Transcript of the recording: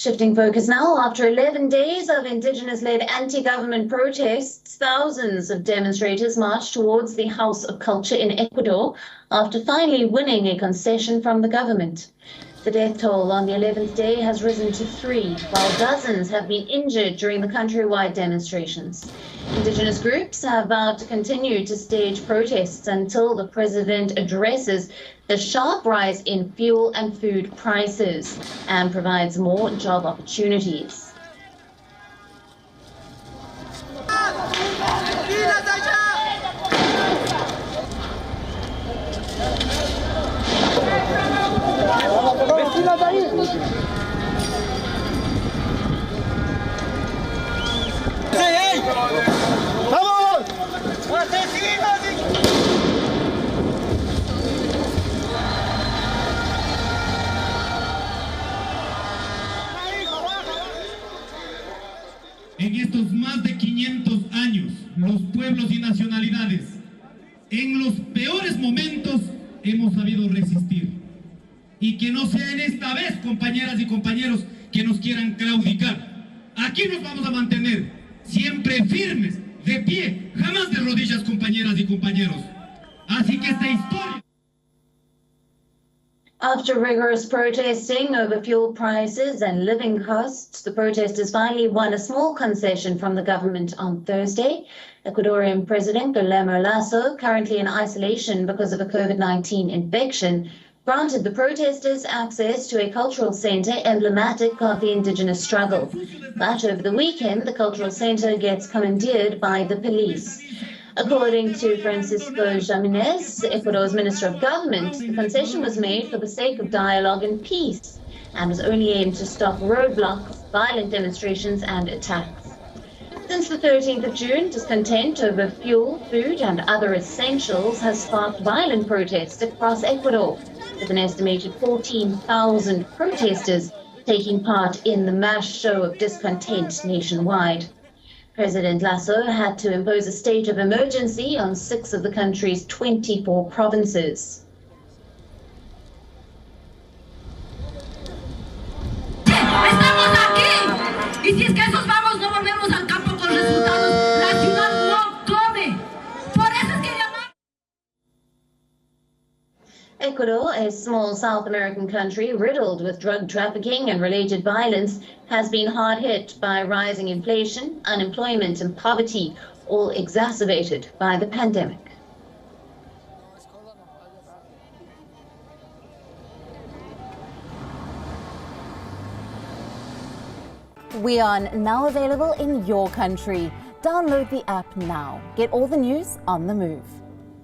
Shifting focus now, after 11 days of Indigenous-led anti-government protests, thousands of demonstrators marched towards the House of Culture in Ecuador after finally winning a concession from the government. The death toll on the 11th day has risen to 3, while dozens have been injured during the countrywide demonstrations. Indigenous groups have vowed to continue to stage protests until the president addresses the sharp rise in fuel and food prices and provides more job opportunities. En estos más de 500 años, los pueblos y nacionalidades, en los peores momentos, hemos sabido resistir. Y que no sea en esta vez, compañeras y compañeros, que nos quieran claudicar. Aquí nos vamos a mantener, siempre firmes, de pie, jamás de rodillas, compañeras y compañeros. Así que esta historia... After rigorous protesting over fuel prices and living costs, the protesters finally won a small concession from the government on Thursday. Ecuadorian President Guillermo Lasso, currently in isolation because of a COVID-19 infection, granted the protesters access to a cultural center emblematic of the indigenous struggle. But over the weekend, the cultural center gets commandeered by the police. According to Francisco Jimenez, Ecuador's Minister of Government, the concession was made for the sake of dialogue and peace and was only aimed to stop roadblocks, violent demonstrations and attacks. Since the 13th of June, discontent over fuel, food and other essentials has sparked violent protests across Ecuador, with an estimated 14,000 protesters taking part in the mass show of discontent nationwide. President Lasso had to impose a state of emergency on 6 of the country's 24 provinces. ¡Estamos aquí! Y si es que esos vamos no volvemos al campo con resultados, la ciudad no come. Por eso es que llamamos... Ecuador, a small South American country riddled with drug trafficking and related violence, has been hard hit by rising inflation, unemployment and poverty, all exacerbated by the pandemic. WION, now available in your country. Download the app now. Get all the news on the move.